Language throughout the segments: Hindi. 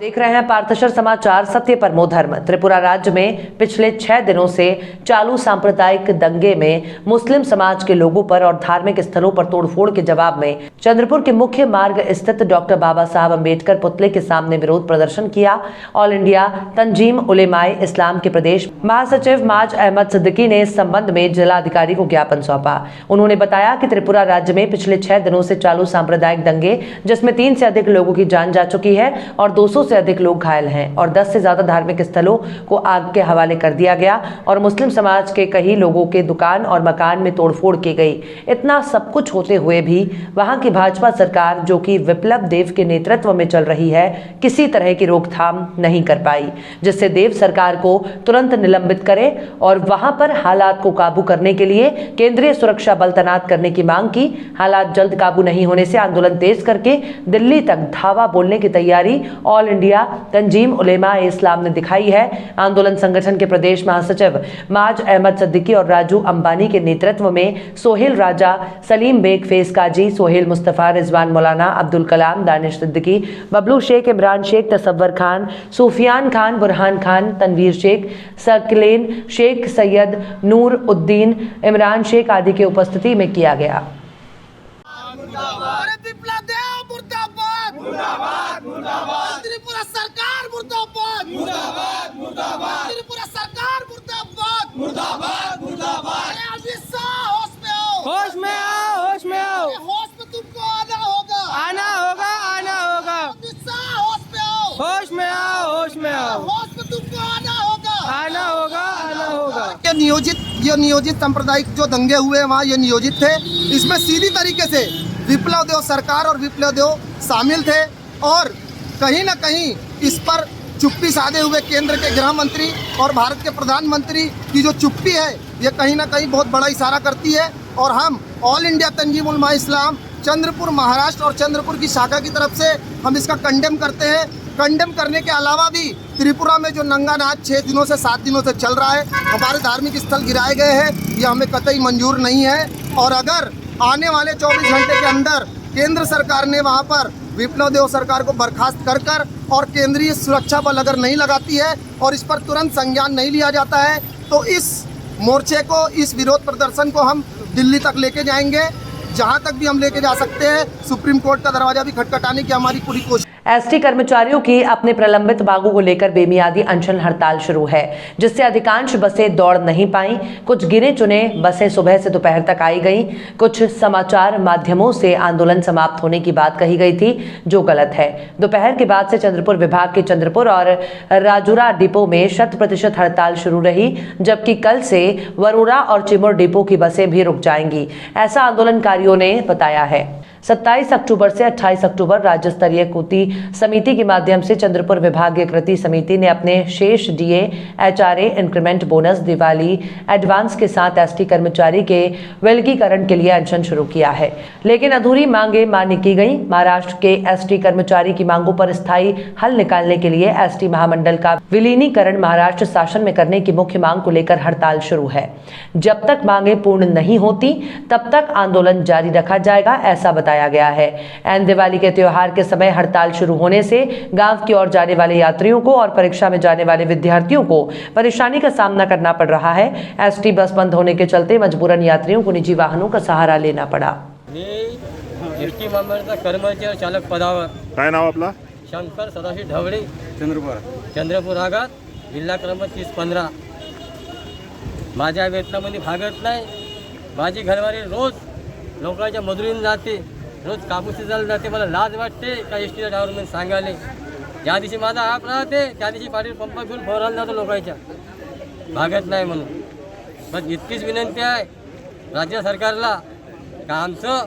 देख रहे हैं पार्थशर समाचार। सत्य परमो धर्म। त्रिपुरा राज्य में पिछले 6 दिनों से चालू सांप्रदायिक दंगे में मुस्लिम समाज के लोगों पर और धार्मिक स्थलों पर तोड़फोड़ के जवाब में चंद्रपुर के मुख्य मार्ग स्थित डॉक्टर बाबा साहब अम्बेडकर पुतले के सामने विरोध प्रदर्शन किया। ऑल इंडिया तंजीम उलेमाए इस्लाम के प्रदेश महासचिव माज अहमद सिद्दीकी ने इस संबंध में जिलाधिकारी को ज्ञापन सौंपा। उन्होंने बताया कि त्रिपुरा राज्य में पिछले 6 दिनों से चालू सांप्रदायिक दंगे, जिसमें 3 से अधिक लोगों की जान जा चुकी है और 200 से अधिक लोग घायल हैं और 10 से ज्यादा धार्मिक स्थलों को आग के हवाले कर दिया गया और मुस्लिम समाज के कई लोगों के दुकान और मकान में तोड़फोड़ की गई। इतना सब कुछ होते हुए भी वहां की भाजपा सरकार, जो कि विप्लव देव के नेतृत्व में चल रही है, किसी तरह की रोकथाम नहीं कर पाई, जिससे देव सरकार को तुरंत निलंबित करे और वहां पर हालात को काबू करने के लिए केंद्रीय सुरक्षा बल तैनात करने की मांग की। हालात जल्द काबू नहीं होने से आंदोलन तेज करके दिल्ली तक धावा बोलने की तैयारी ऑल इंडिया तंजीम उलेमा इस्लाम ने दिखाई है। आंदोलन संगठन के प्रदेश महासचिव माज अहमद सिद्दीकी और राजू अंबानी के नेतृत्व में सोहेल राजा, सलीम बेग, फेज काजी, सोहेल मुस्तफा, रिजवान मौलाना, अब्दुल कलाम, दानिश सिद्दीकी, बबलू शेख, इमरान शेख, तसव्वर खान, सूफियान खान, बुरहान खान, तनवीर शेख, सकलेन शेख, सैयद नूर उद्दीन, इमरान शेख आदि के उपस्थिति में किया गया। त्रिपुरा सरकार मुर्दाबाद, मुर्दाबाद, मुर्दाबाद। त्रिपुरा सरकार मुर्दाबाद, मुर्दाबाद, मुर्दाबाद। अमित शाह होश में आओ, होश में आओ, होश में आओ। होश में तुमको आना होगा, आना होगा, आना होगा। अमित शाह होश में आओ, होश में आओ, होश में आओ। होश में तुमको आना होगा, आना होगा, आना होगा। ये नियोजित सांप्रदायिक जो दंगे हुए वहाँ ये नियोजित थे। इसमें सीधी तरीके से विप्लव देव सरकार और विप्लव देव शामिल थे और कहीं ना कहीं इस पर चुप्पी साधे हुए केंद्र के गृह मंत्री और भारत के प्रधानमंत्री की जो चुप्पी है ये कहीं ना कहीं बहुत बड़ा इशारा करती है। और हम ऑल इंडिया तंजीम उलमा इस्लाम चंद्रपुर महाराष्ट्र और चंद्रपुर की शाखा की तरफ से हम इसका कंडेम करते हैं। कंडेम करने के अलावा भी त्रिपुरा में जो नंगा नाच 6 दिनों से 7 दिनों से चल रहा है, हमारे धार्मिक स्थल गिराए गए हैं, ये हमें कतई मंजूर नहीं है। और अगर आने वाले 24 घंटे के अंदर केंद्र सरकार ने वहाँ पर विप्लव देव सरकार को बर्खास्त कर और केंद्रीय सुरक्षा बल अगर नहीं लगाती है और इस पर तुरंत संज्ञान नहीं लिया जाता है तो इस मोर्चे को, इस विरोध प्रदर्शन को हम दिल्ली तक लेके जाएंगे, जहां तक भी हम लेके जा सकते हैं। सुप्रीम कोर्ट का दरवाजा भी खटखटाने की हमारी पूरी कोशिश। एसटी कर्मचारियों की अपने प्रलंबित मांगों को लेकर बेमियादी अनशन हड़ताल शुरू है, जिससे अधिकांश बसें दौड़ नहीं पाईं। कुछ गिने चुने बसें सुबह से दोपहर तक आई गईं। कुछ समाचार माध्यमों से आंदोलन समाप्त होने की बात कही गई थी, जो गलत है। दोपहर के बाद से चंद्रपुर विभाग के चंद्रपुर और राजुरा डिपो में 100% हड़ताल शुरू रही, जबकि कल से वरोरा और चिमूर डिपो की बसें भी रुक जाएंगी, ऐसा आंदोलनकारियों ने बताया है। 27 अक्टूबर से 28 अक्टूबर राज्य स्तरीय कृति समिति के माध्यम से चंद्रपुर विभागीय कृति समिति ने अपने शेष DA, HRA, increment, bonus, Diwali advance के साथ एसटी कर्मचारी के विलगीकरण के लिए अनशन शुरू किया है, लेकिन अधूरी मांगे मान्य की गई। महाराष्ट्र के एसटी कर्मचारी की मांगों पर स्थायी हल निकालने के लिए एसटी महामंडल का विलीनीकरण महाराष्ट्र शासन में करने की मुख्य मांग को लेकर हड़ताल शुरू है। जब तक मांगे पूर्ण नहीं होती तब तक आंदोलन जारी रखा जाएगा, ऐसा बताया गया है। एन दिवाली के त्योहार के समय हड़ताल शुरू होने से गांव की ओर जाने वाले यात्रियों को और परीक्षा में जाने वाले विद्यार्थियों को परेशानी का सामना करना पड़ रहा है। एसटी बस बंद होने के चलते मजबूरन यात्रियों को निजी वाहनों का सहारा लेना पड़ा। एसटी महामंडळाचा कर्मचारी और चालक पदावर काय नाव आपला? शंकर सदाशिव ढवळे, चंद्रपूर भागात, जिल्हा क्रमांक 3015। माझ्या वेतनामध्ये भागत नाही। माझी घरवारी रोज लोकांच्या मजुरीने जाते, रोज कापूस जायला जाते। मला लाज वाटते का एसटीच्या ड्रायव्हरमध्ये सांगायला। ज्या दिवशी माझा आप राहते त्या दिवशी पाटील पंप घेऊन फवारायला जातो लोकांच्या, भागत नाही म्हणून। बस इतकीच विनंती आहे राज्य सरकारला का आमचं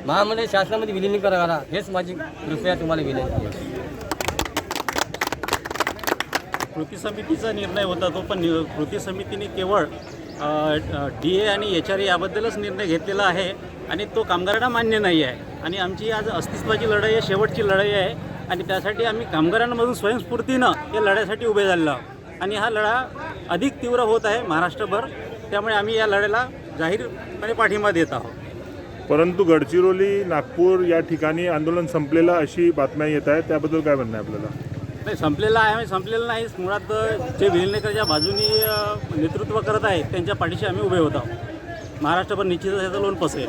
महामंडळ शासनामध्ये विलीनीकरण करा, हेच माझी कृपया तुम्हाला विनंती आहे। कृती समितीचा निर्णय होता तो, पण कृती समितीने केवळ DA आणि HRA याबद्दलच निर्णय घेतलेला आहे आणि तो कामगारांना मान्य नाही आहे। आणि आमची आज अस्तित्वाची लढाई आहे, शेवटची लढाई आहे आणि त्यासाठी आम्ही कामगारांमधून स्वयंस्फूर्तीनं या लढ्यासाठी उभे झालेलो आहोत आणि हा लढा अधिक तीव्र होत आहे महाराष्ट्रभर। त्यामुळे आम्ही या लढ्याला जाहीरपणे पाठिंबा देत आहोत। परंतु गडचिरोली, नागपूर या ठिकाणी आंदोलन संपलेलं अशी बातम्या येत आहेत, त्याबद्दल काय म्हणणं आहे आपल्याला? नाही, संपलेला आहे संपलेलं नाही. मुळात जे विलिनीकरणाच्या बाजूनी नेतृत्व करत आहेत त्यांच्या पाठीशी आम्ही उभे होत आहोत. महाराष्ट्रभर निश्चितच याचं लोन पसेल.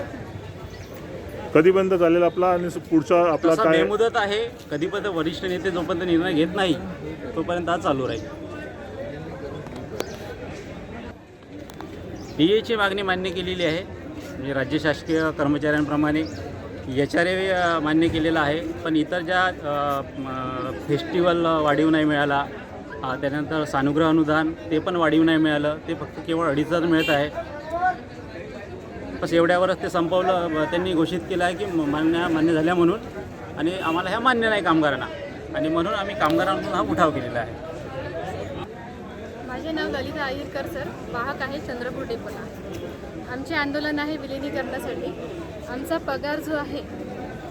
कधीपर्यंत चालेल आपला आणि पुढचा आपला तसा काय? बेमुदत आहे. कधीपर्यंत वरिष्ठ नेते जोपर्यंत निर्णय घेत नाही तोपर्यंत हा चालू राहील. DAची मागणी मान्य केलेली आहे, म्हणजे राज्य शासकीय कर्मचाऱ्यांप्रमाणे HRA मान्य केलेला आहे. पण इतर ज्या फेस्टिवल वाढीव नाही मिळाला, त्यानंतर सानुग्रह अनुदान ते पण वाढीव नाही मिळालं, ते फक्त केवळ 2,500 मिळत आहे. बस एवढ्यावरच ते संपवलं. त्यांनी घोषित केलं आहे की मान्य झाल्या म्हणून, आणि आम्हाला ह्या मान्य नाही कामगारांना, आणि म्हणून आम्ही कामगारांकडून हा उठाव केलेला आहे. माझे नाव ललिता अय्यरकर सर, वाहक आहे चंद्रपूर डेपोला. आमचे आंदोलन आहे विलिनीकरणासाठी. आमचा पगार जो आहे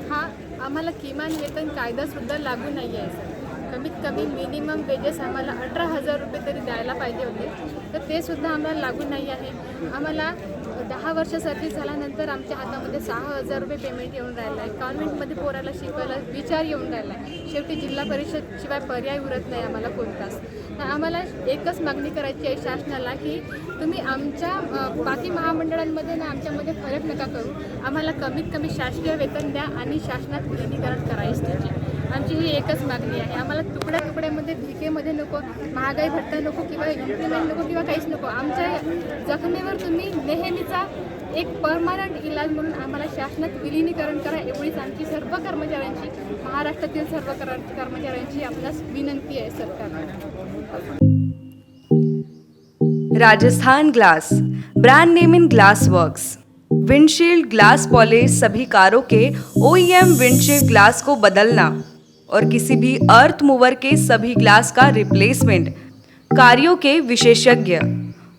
हा आम्हाला किमान वेतन कायदासुद्धा लागू नाही आहे सर. कमीत कमी मिनिमम वेजेस आम्हाला 18,000 रुपये तरी द्यायला पाहिजे होते, तर ते सुद्धा आम्हाला लागू नाही आहे. आम्हाला 10 वर्ष सर्व्हिस झाल्यानंतर आमच्या हातामध्ये 6,000 रुपये पेमेंट येऊन राहिलं आहे. कॉन्व्हेंटमध्ये पोराला शिकवायला विचार येऊन राहिला आहे. शेवटी जिल्हा परिषद शिवाय पर्याय उरत नाही आम्हाला कोणताच. तर आम्हाला एकच मागणी करायची आहे शासनाला की तुम्ही आमच्या बाकी महामंडळांमध्ये ना आमच्यामध्ये फरक नका करू. आम्हाला कमीत कमी शासकीय वेतन द्या आणि शासनात विलिनीकरण करायचं त्याची. आमची ही एकच मागणी आहे. आम्हाला तुकड्या तुकड्यामध्ये भिकेमध्ये नको, महागाई भत्ता नको, किंवा इन्क्रिमेंट नको, किंवा काहीच नको. आमच्या जखमेवर तुम्ही नेहमीचा एक परमनंट इलाज म्हणून आम्हाला शासनात विलिनीकरण करा, एवढीच आमची सर्व कर्मचाऱ्यांची, महाराष्ट्रातील सर्व कर्मचाऱ्यांची आपणास विनंती आहे सरकारला. Rajasthan glass, brand name in glass works. Windshield glass polish सभी कारों के OEM विंडशील्ड ग्लास को बदलना और किसी भी अर्थ मूवर के सभी ग्लास का रिप्लेसमेंट, कारों के विशेषज्ञ.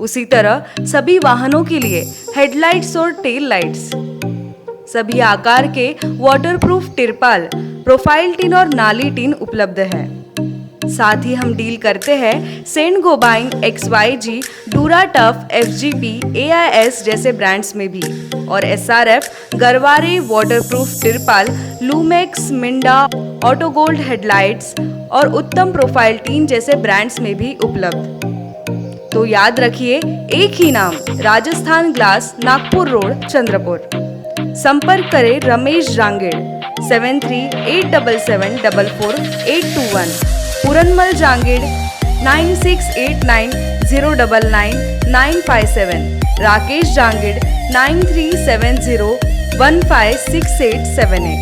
उसी तरह सभी वाहनों के लिए हेडलाइट्स और टेल लाइट्स, सभी आकार के वाटरप्रूफ तिरपाल, प्रोफाइल टिन और नाली टिन उपलब्ध है. साथ ही हम डील करते हैं Saint Gobain, XYG, Dura Tough, FGP, AIS जैसे ब्रांड्स में भी, और SRF, गरवारे वाटरप्रूफ तिरपाल, Lumax, Minda, auto gold headlights और उत्तम प्रोफाइल टीन जैसे ब्रांड्स में भी उपलब्ध. तो याद रखिए, एक ही नाम, राजस्थान ग्लास, नागपुर रोड, चंद्रपुर. संपर्क करें रमेश जांगेड़ 7387744821, पूरनमल जांगेड़ 9689099957, राकेश जांगेड़ 9370156878,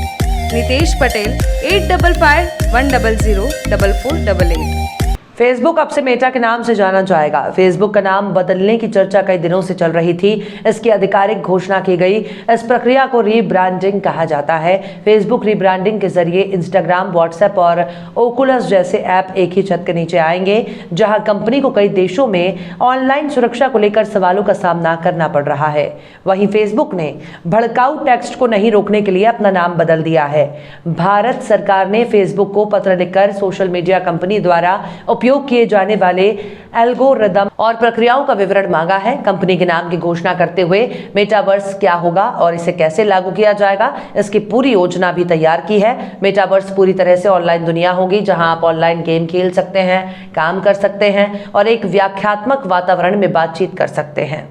नितेश पटेल 8551004488. फेसबुक अब से मेटा के नाम से जाना जाएगा। फेसबुक का नाम बदलने की चर्चा कई दिनों से चल रही थी। इसकी आधिकारिक घोषणा की गई। इस प्रक्रिया को रीब्रांडिंग कहा जाता है। फेसबुक रीब्रांडिंग के जरिए इंस्टाग्राम, व्हाट्सएप और ओकुलस जैसे ऐप एक ही छत के नीचे आएंगे, जहां कंपनी को कई देशों में ऑनलाइन सुरक्षा को लेकर सवालों का सामना करना पड़ रहा है। वहीं फेसबुक ने भड़काऊ टेक्स्ट को नहीं रोकने के लिए अपना नाम बदल दिया है। भारत सरकार ने फेसबुक को पत्र लिखकर सोशल मीडिया कंपनी द्वारा उपयोग किए जाने वाले एल्गोरिदम और प्रक्रियाओं का विवरण मांगा है। कंपनी के नाम की घोषणा करते हुए मेटावर्स क्या होगा और इसे कैसे लागू किया जाएगा, इसकी पूरी योजना भी तैयार की है। मेटावर्स पूरी तरह से ऑनलाइन दुनिया होगी, जहां आप ऑनलाइन गेम खेल सकते हैं, काम कर सकते हैं और एक व्याख्यात्मक वातावरण में बातचीत कर सकते हैं।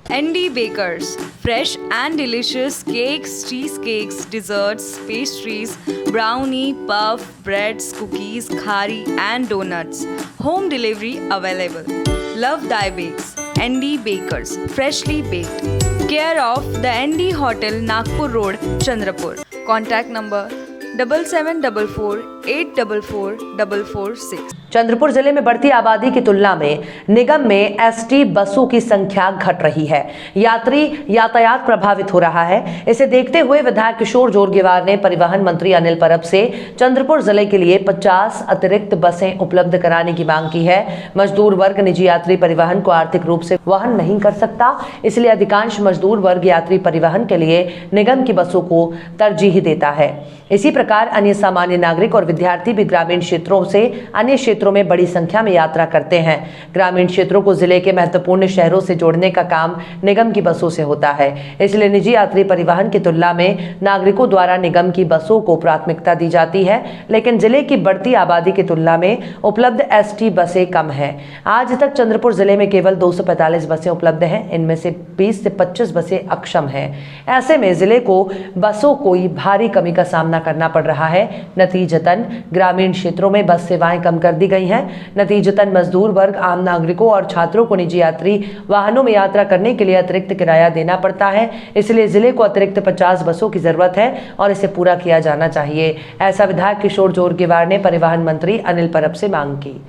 ND Bakers, fresh and delicious cakes, cheesecakes, desserts, pastries, brownie, puff, breads, cookies, khari and donuts. Home delivery available. Love Thy Bakes. ND Bakers, freshly baked. Care of the ND Hotel, Nagpur Road, Chandrapur. Contact number 7744844446. Chandrapur जिले में बढ़ती आबादी की तुलना में निगम में ST बसों की संख्या घट रही है। यात्री यातायात प्रभावित हो रहा है। इसे देखते हुए विधायक किशोर जोरगेवार ने परिवहन मंत्री अनिल परब से चंद्रपुर जिले के लिए 50 अतिरिक्त बसें उपलब्ध कराने की मांग की है। मजदूर वर्ग निजी यात्री परिवहन को आर्थिक रूप से वहन नहीं कर सकता, इसलिए अधिकांश मजदूर वर्ग यात्री परिवहन के लिए निगम की बसों को तरजीह देता है। इसी प्रकार अन्य सामान्य नागरिक और विद्यार्थी भी ग्रामीण क्षेत्रों से अन्य क्षेत्रों क्षेत्रों में बड़ी संख्या में यात्रा करते हैं। ग्रामीण क्षेत्रों को जिले के महत्वपूर्ण शहरों से जोड़ने का काम निगम की बसों से होता है, इसलिए निजी यात्री परिवहन की तुलना में नागरिकों द्वारा निगम की बसों को प्राथमिकता दी जाती है। लेकिन जिले की बढ़ती आबादी की तुलना में उपलब्ध एसटी बसें कम है। आज तक चंद्रपुर जिले में केवल 245 बसें उपलब्ध हैं, इनमें से 20 से 25 बसें अक्षम हैं। ऐसे में जिले को बसों को भारी कमी का सामना करना पड़ रहा है। नतीजतन ग्रामीण क्षेत्रों में बस सेवाएं कम कर दी गई हैं। नतीजतन मजदूर वर्ग, आम नागरिकों और छात्रों को निजी यात्री वाहनों में यात्रा करने के लिए अतिरिक्त किराया देना पड़ता है। इसलिए जिले को अतिरिक्त 50 बसों की जरूरत है और इसे पूरा किया जाना चाहिए। ऐसा विधायक किशोर जोरगेवार ने परिवहन मंत्री अनिल परब से मांग की।